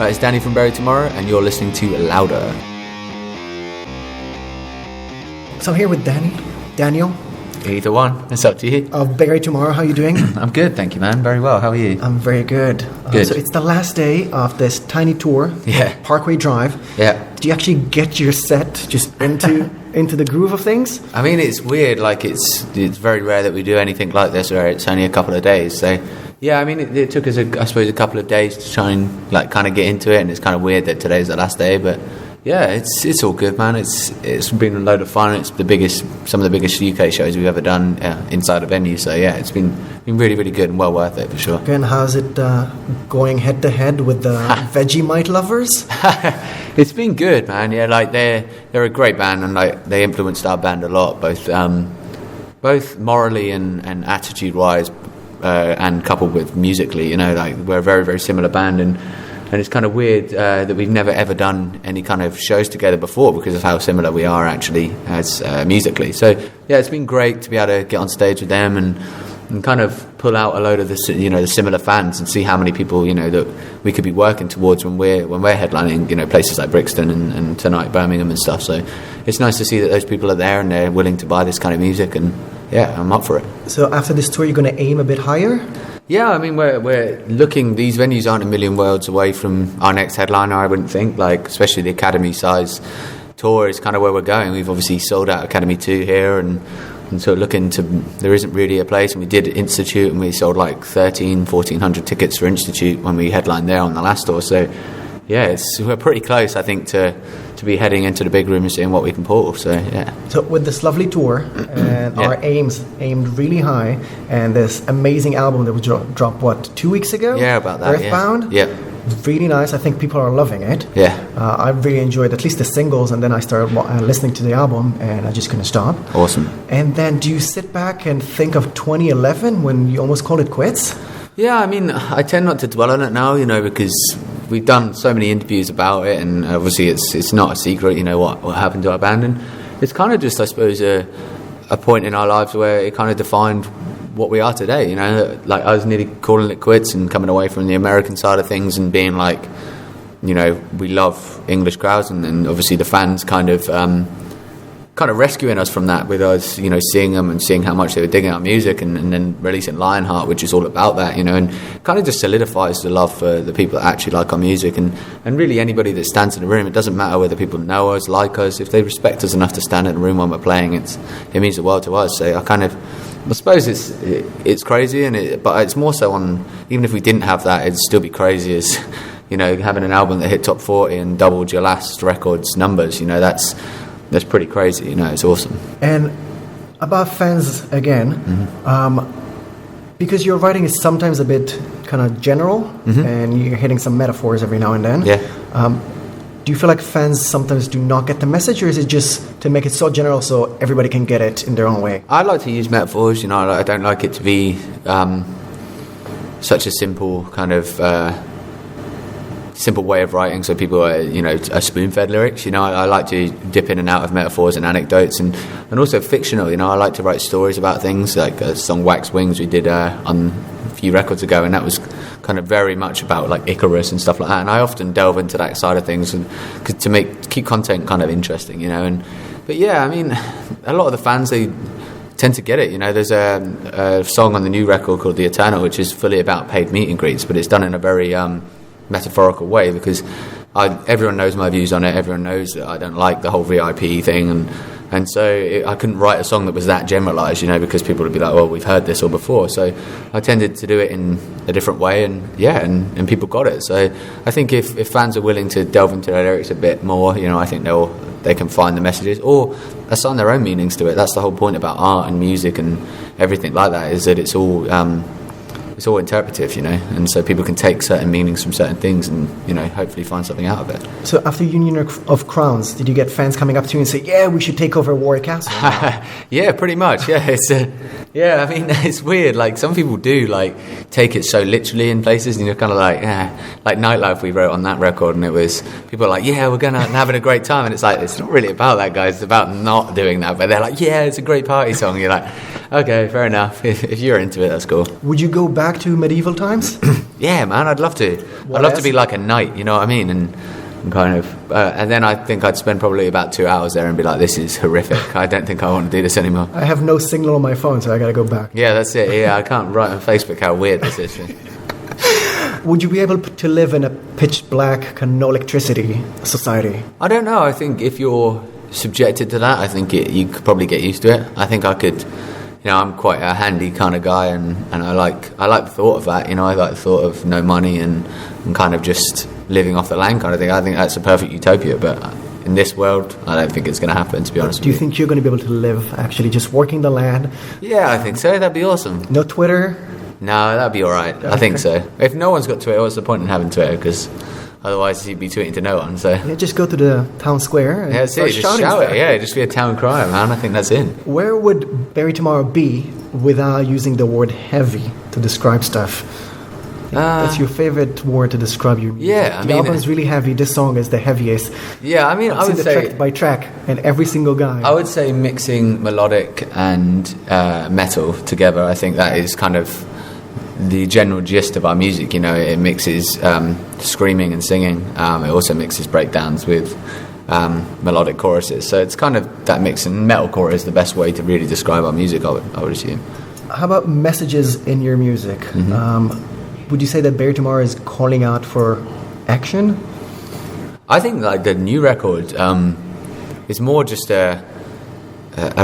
That is Dani from Bury Tomorrow, and you're listening to Louder. So I'm here with Daniel. Either one. It's up to you. Of Bury Tomorrow. How are you doing? I'm good, thank you, man. Very well. How are you? I'm very good. Good. So it's the last day of this tiny tour. Yeah. Parkway Drive. Yeah. Did you actually get your set just into the groove of things? I mean, it's weird. Like, it's very rare that we do anything like this where it's only a couple of days. So, yeah, I mean, it took us, I suppose, a couple of days to try and like kind of get into it. And it's kind of weird that today's the last day, but yeah, it's all good, man. It's been a load of fun. It's some of the biggest UK shows we've ever done inside a venue. So yeah, it's been really, really good and well worth it for sure. And how's it going head to head with the Vegemite lovers? It's been good, man. Yeah, like they're a great band, and like they influenced our band a lot, both morally and attitude wise, and coupled with musically. You know, like we're a very, very similar band, and it's kind of weird that we've never ever done any kind of shows together before because of how similar we are actually as musically. So yeah, it's been great to be able to get on stage with them and kind of pull out a load of the similar fans and see how many people that we could be working towards when we're headlining places like Brixton and tonight Birmingham and stuff. So it's nice to see that those people are there and they're willing to buy this kind of music, and yeah, I'm up for it. So after this tour, you're going to aim a bit higher? Yeah, I mean, we're looking. These venues aren't a million worlds away from our next headliner, I wouldn't think. Like, especially the Academy size tour is kind of where we're going. We've obviously sold out Academy 2 here, and so looking to. There isn't really a place, and we did Institute, and we sold like 1,400 tickets for Institute when we headlined there on the last tour. So yeah, we're pretty close, I think, to be heading into the big room and seeing what we can pull. So yeah. So with this lovely tour and our aims aimed really high, and this amazing album that was dropped 2 weeks ago? Yeah, about that. Earthbound. Yeah. Really nice. I think people are loving it. Yeah. I really enjoyed at least the singles, and then I started listening to the album, and I just couldn't stop. Awesome. And then, do you sit back and think of 2011 when you almost called it quits? Yeah, I mean, I tend not to dwell on it now, because we've done so many interviews about it, and obviously it's not a secret, what happened to our band, and it's kind of just, I suppose, a point in our lives where it kind of defined what we are today. Like I was nearly calling it quits and coming away from the American side of things and being like, we love English crowds, and obviously the fans kind of rescuing us from that with us, seeing them and seeing how much they were digging our music, and then releasing Lionheart, which is all about that, and kind of just solidifies the love for the people that actually like our music, and really anybody that stands in the room. It doesn't matter whether people know us, like us, if they respect us enough to stand in the room when we're playing, it means the world to us. So I suppose it's crazy, but it's more so on, even if we didn't have that, it'd still be crazy as having an album that hit top 40 and doubled your last record's numbers. That's pretty crazy. It's awesome. And about fans again, because your writing is sometimes a bit kind of general, and you're hitting some metaphors every now and then. Yeah. Do you feel like fans sometimes do not get the message, or is it just to make it so general so everybody can get it in their own way? I like to use metaphors. I don't like it to be such a simple kind of simple way of writing, so people are spoon-fed lyrics. I like to dip in and out of metaphors and anecdotes, and also fictional. I like to write stories about things, like a song Wax Wings we did on a few records ago, and that was kind of very much about like Icarus and stuff like that, and I often delve into that side of things and to keep content kind of interesting, but yeah, I mean, a lot of the fans, they tend to get it. There's a song on the new record called The Eternal, which is fully about paid meet and greets, but it's done in a very metaphorical way, because everyone knows my views on it. Everyone knows that I don't like the whole VIP thing, and so I couldn't write a song that was that generalised, because people would be like, well, we've heard this all before. So I tended to do it in a different way, and people got it. So I think if fans are willing to delve into their lyrics a bit more, I think they can find the messages or assign their own meanings to it. That's the whole point about art and music and everything like that, is that it's all interpretive, and so people can take certain meanings from certain things and, hopefully find something out of it. So after Union of Crowns, did you get fans coming up to you and say, yeah, we should take over Warwick Castle? Yeah, pretty much. Yeah, I mean, it's weird. Like, some people do, take it so literally in places, and you're kind of like Nightlife we wrote on that record, and it was, people are like, yeah, we're going to having a great time, and it's like, it's not really about that, guys. It's about not doing that, but they're like, yeah, it's a great party song. You're like, Okay, fair enough. If you're into it, that's cool. Would you go back to medieval times? Yeah, man, I'd love to. I'd love to be like a knight, you know what I mean? And kind of, and then I think I'd spend probably about 2 hours there and be like, this is horrific. I don't think I want to do this anymore. I have no signal on my phone, so I gotta go back. Yeah, that's it. Yeah, I can't write on Facebook how weird this is. Would you be able to live in a pitch black, no electricity society? I don't know. I think if you're subjected to that, I think you could probably get used to it. I think I could. I'm quite a handy kind of guy, and I like the thought of that. I like the thought of no money and kind of just living off the land kind of thing. I think that's a perfect utopia, but in this world, I don't think it's going to happen, to be honest with you. Do you think you're going to be able to live actually just working the land? Yeah, I think so. That'd be awesome. No Twitter? No, that'd be all right. I think so. If no one's got Twitter, what's the point in having Twitter? Because otherwise you'd be tweeting to no one. So yeah, just go to the town square and just shout it. Yeah, just be a town crier, man. I think that's it. Where would Bury Tomorrow be without using the word heavy to describe stuff? That's your favorite word to describe you. Yeah, the album's really heavy. This song is the heaviest. Yeah, I mean, I would say track by track and every single guy. I would say mixing melodic and metal together. I think that is kind of the general gist of our music. It mixes screaming and singing. It also mixes breakdowns with melodic choruses. So it's kind of that mix, and metalcore is the best way to really describe our music, I would assume. How about messages in your music? Mm-hmm. Would you say that Bury Tomorrow is calling out for action? I think like the new record is more just a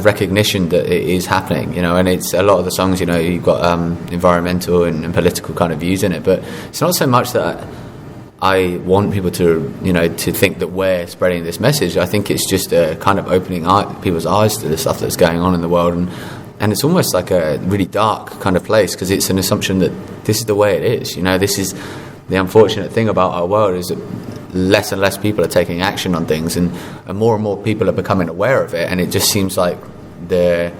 recognition that it is happening, and it's a lot of the songs, you've got environmental and political kind of views in it, but it's not so much that I want people to, to think that we're spreading this message. I think it's just a kind of opening people's eyes to the stuff that's going on in the world, and it's almost like a really dark kind of place because it's an assumption that this is the way it is. This is the unfortunate thing about our world, is that less and less people are taking action on things, and more people are becoming aware of it, and it just seems like the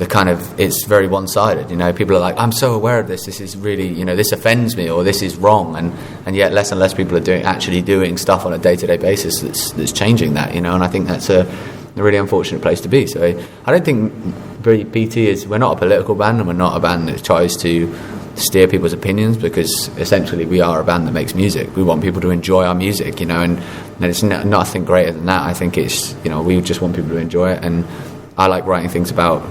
kind of, it's very one-sided. People are like, I'm so aware of this is really, this offends me, or this is wrong, and yet less and less people are actually doing stuff on a day-to-day basis that's changing that, and I think that's a really unfortunate place to be. So I don't think we're not a political band, and we're not a band that tries to steer people's opinions, because essentially we are a band that makes music. We want people to enjoy our music, and it's nothing greater than that. I think it's, we just want people to enjoy it, and I like writing things about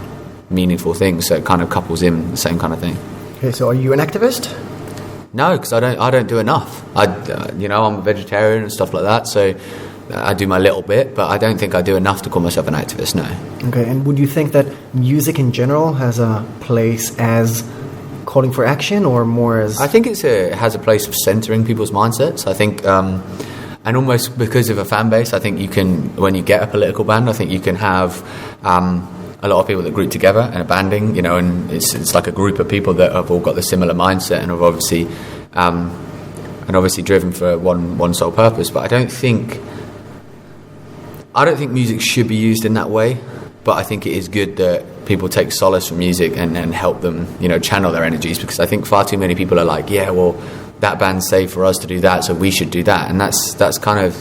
meaningful things, so it kind of couples in the same kind of thing. Okay, so are you an activist? No, because I don't do enough. I'm a vegetarian and stuff like that, so I do my little bit, but I don't think I do enough to call myself an activist, no. Okay, and would you think that music in general has a place as calling for action, or more as... I think it has a place of centering people's mindsets. I think, and almost because of a fan base, I think you can, when you get a political band, I think you can have a lot of people that group together in a banding, and it's like a group of people that have all got the similar mindset and have obviously driven for one sole purpose. But I don't think music should be used in that way, but I think it is good that people take solace from music and help them, channel their energies, because I think far too many people are like, yeah, well, that band saved for us to do that, so we should do that. And that's kind of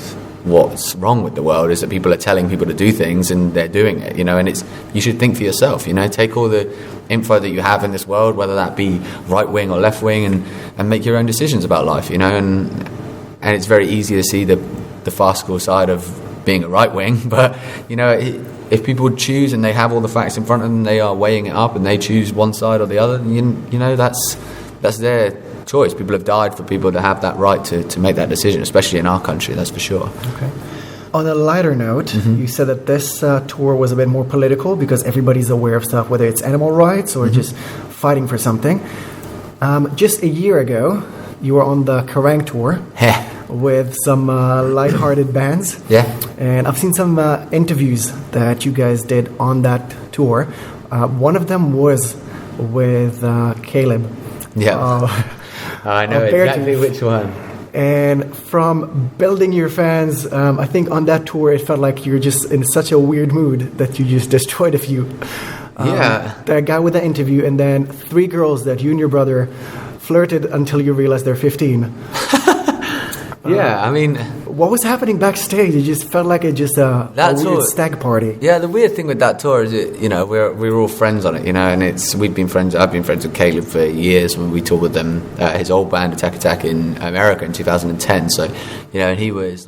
what's wrong with the world, is that people are telling people to do things and they're doing it, and it's, you should think for yourself, take all the info that you have in this world, whether that be right wing or left wing, and make your own decisions about life, and it's very easy to see the farcical side of being a right wing, but if people choose and they have all the facts in front of them, they are weighing it up and they choose one side or the other, that's their choice. People have died for people to have that right to make that decision, especially in our country, that's for sure. Okay. On a lighter note, you said that this tour was a bit more political because everybody's aware of stuff, whether it's animal rights or just fighting for something. Just a year ago, you were on the Kerrang tour with some light-hearted bands. Yeah. And I've seen some interviews that you guys did on that tour. One of them was with Caleb. Yeah. I know exactly which one. And from building your fans, I think on that tour it felt like you're just in such a weird mood that you just destroyed a few. That guy with the interview, and then 3 girls that you and your brother flirted until you realized they're 15. Yeah, I mean, What was happening backstage? It just felt like a weird stag party. Yeah, the weird thing with that tour is we were all friends on it, and I've been friends with Caleb for years when we toured with them, his old band Attack in America in 2010. So, and he was